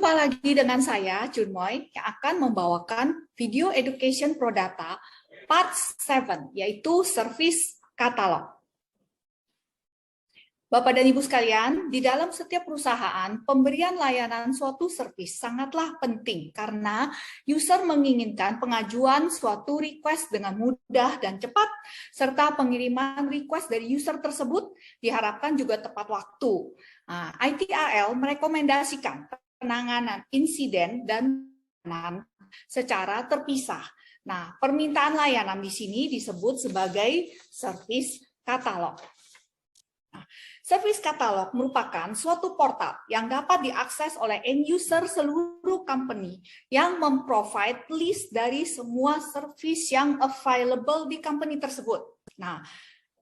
Jumpa lagi dengan saya, Junmoy, yang akan membawakan Video Education Pro Data Part 7, yaitu Service Catalog. Bapak dan Ibu sekalian, di dalam setiap perusahaan, pemberian layanan suatu service sangatlah penting karena user menginginkan pengajuan suatu request dengan mudah dan cepat, serta pengiriman request dari user tersebut diharapkan juga tepat waktu. Nah, ITAL merekomendasikan penanganan insiden dan layanan secara terpisah. Nah, permintaan layanan di sini disebut sebagai service catalog. Nah, service catalog merupakan suatu portal yang dapat diakses oleh end user seluruh company yang memprovide list dari semua service yang available di company tersebut. Nah,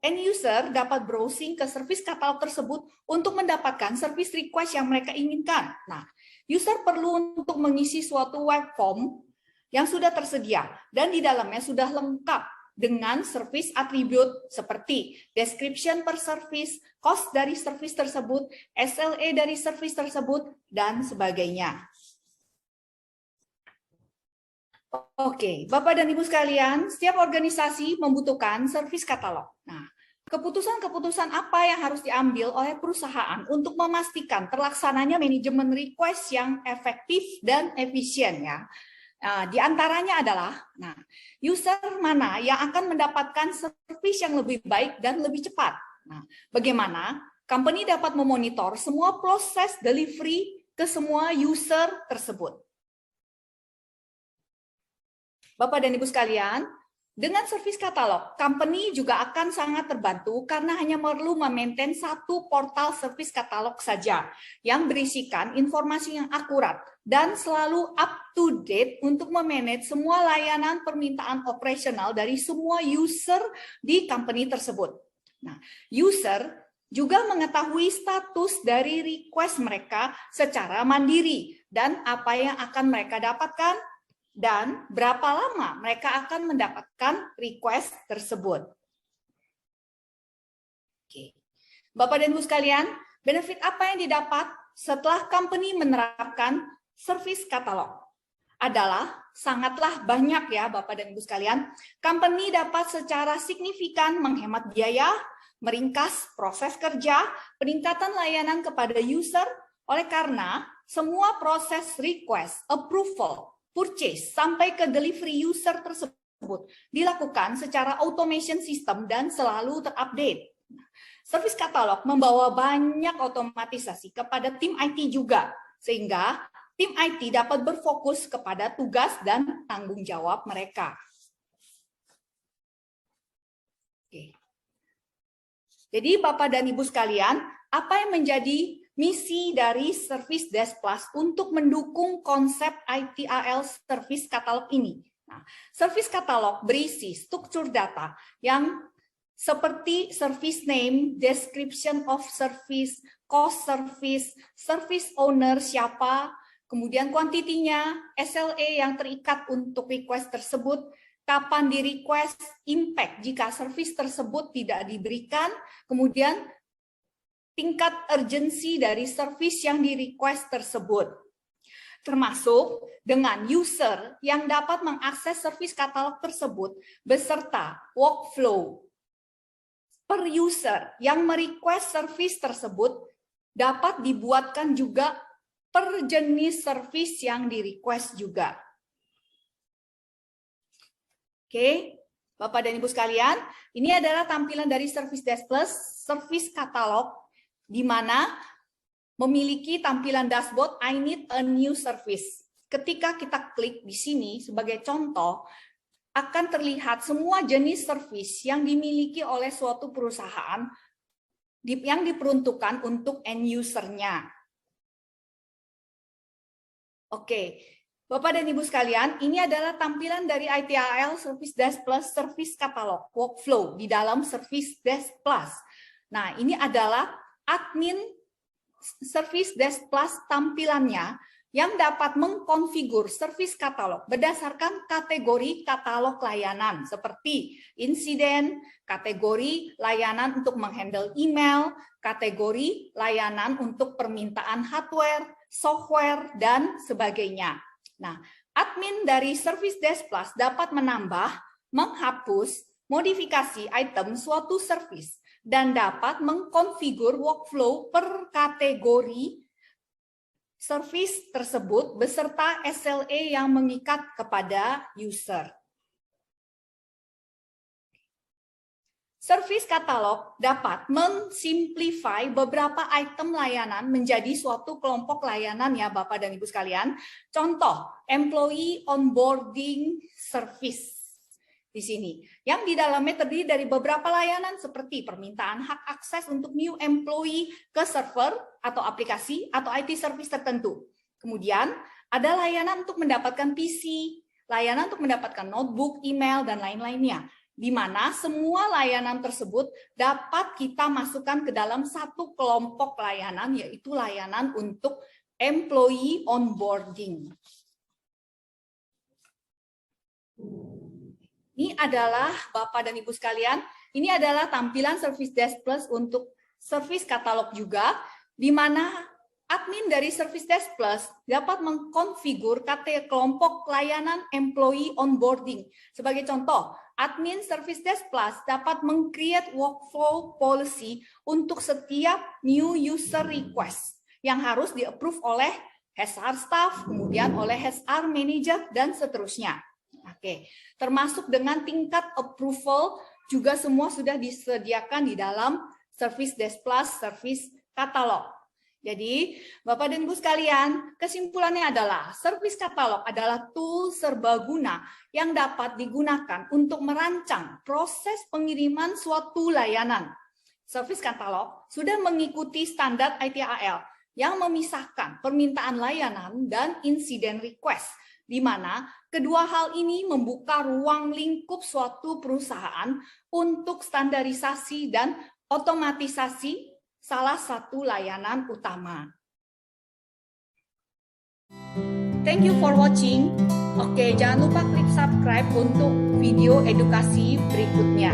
end user dapat browsing ke service catalog tersebut untuk mendapatkan service request yang mereka inginkan. Nah, user perlu untuk mengisi suatu web form yang sudah tersedia dan di dalamnya sudah lengkap dengan service attribute seperti description per service, cost dari service tersebut, SLA dari service tersebut, dan sebagainya. Oke, Bapak dan Ibu sekalian, setiap organisasi membutuhkan service catalog. Nah, keputusan-keputusan apa yang harus diambil oleh perusahaan untuk memastikan terlaksananya manajemen request yang efektif dan efisien ya? Nah, di antaranya adalah, user mana yang akan mendapatkan service yang lebih baik dan lebih cepat. Nah, bagaimana company dapat memonitor semua proses delivery ke semua user tersebut. Bapak dan Ibu sekalian, dengan service catalog, company juga akan sangat terbantu karena hanya perlu memaintain satu portal service catalog saja yang berisikan informasi yang akurat dan selalu up to date untuk memanage semua layanan permintaan operasional dari semua user di company tersebut. Nah, user juga mengetahui status dari request mereka secara mandiri dan apa yang akan mereka dapatkan dan berapa lama mereka akan mendapatkan request tersebut. Oke. Bapak dan Ibu sekalian, benefit apa yang didapat setelah company menerapkan service catalog? Adalah sangatlah banyak ya Bapak dan Ibu sekalian. Company dapat secara signifikan menghemat biaya, meringkas proses kerja, peningkatan layanan kepada user, oleh karena semua proses request, approval, purchase sampai ke delivery user tersebut dilakukan secara automation system dan selalu terupdate. Service catalog membawa banyak otomatisasi kepada tim IT juga, sehingga tim IT dapat berfokus kepada tugas dan tanggung jawab mereka. Oke. Jadi Bapak dan Ibu sekalian, apa yang menjadi misi dari Service Desk Plus untuk mendukung konsep ITAL Service Catalog ini? Nah, Service Catalog berisi struktur data yang seperti service name, description of service, cost service, service owner siapa, kemudian kuantitinya, SLA yang terikat untuk request tersebut, kapan di request, impact jika service tersebut tidak diberikan, kemudian tingkat urgensi dari service yang di-request tersebut. Termasuk dengan user yang dapat mengakses service katalog tersebut beserta workflow per user yang merequest service tersebut dapat dibuatkan juga per jenis service yang di-request juga. Oke, Bapak dan Ibu sekalian, ini adalah tampilan dari Service Desk Plus, Service Catalog, di mana memiliki tampilan dashboard I need a new service. Ketika kita klik di sini sebagai contoh, akan terlihat semua jenis service yang dimiliki oleh suatu perusahaan yang diperuntukkan untuk end user-nya. Oke, Bapak dan Ibu sekalian, ini adalah tampilan dari ITAL Service Desk Plus Service Catalog Workflow di dalam Service Desk Plus. Nah, ini adalah admin Service Desk Plus tampilannya yang dapat mengkonfigur service katalog berdasarkan kategori katalog layanan seperti insiden, kategori layanan untuk menghandle email, kategori layanan untuk permintaan hardware, software, dan sebagainya. Nah, admin dari Service Desk Plus dapat menambah, menghapus, modifikasi item suatu service, dan dapat mengkonfigur workflow per kategori service tersebut beserta SLA yang mengikat kepada user. Service katalog dapat mensimplify beberapa item layanan menjadi suatu kelompok layanan ya Bapak dan Ibu sekalian. Contoh, employee onboarding service di sini. Yang di dalamnya terdiri dari beberapa layanan seperti permintaan hak akses untuk new employee ke server atau aplikasi atau IT service tertentu. Kemudian ada layanan untuk mendapatkan PC, layanan untuk mendapatkan notebook, email, dan lain-lainnya, di mana semua layanan tersebut dapat kita masukkan ke dalam satu kelompok layanan, yaitu layanan untuk employee onboarding. Ini adalah Bapak dan Ibu sekalian, ini adalah tampilan Service Desk Plus untuk service katalog juga, di mana admin dari Service Desk Plus dapat mengkonfigur kelompok layanan employee onboarding. Sebagai contoh, admin Service Desk Plus dapat meng-create workflow policy untuk setiap new user request yang harus di-approve oleh HR staff, kemudian oleh HR manager, dan seterusnya. Oke, termasuk dengan tingkat approval juga semua sudah disediakan di dalam Service Desk Plus Service Katalog. Jadi, Bapak dan Ibu sekalian, kesimpulannya adalah Service Katalog adalah tool serbaguna yang dapat digunakan untuk merancang proses pengiriman suatu layanan. Service Katalog sudah mengikuti standar ITIL yang memisahkan permintaan layanan dan insiden request, di mana kedua hal ini membuka ruang lingkup suatu perusahaan untuk standarisasi dan otomatisasi salah satu layanan utama. Thank you for watching. Oke, jangan lupa klik subscribe untuk video edukasi berikutnya.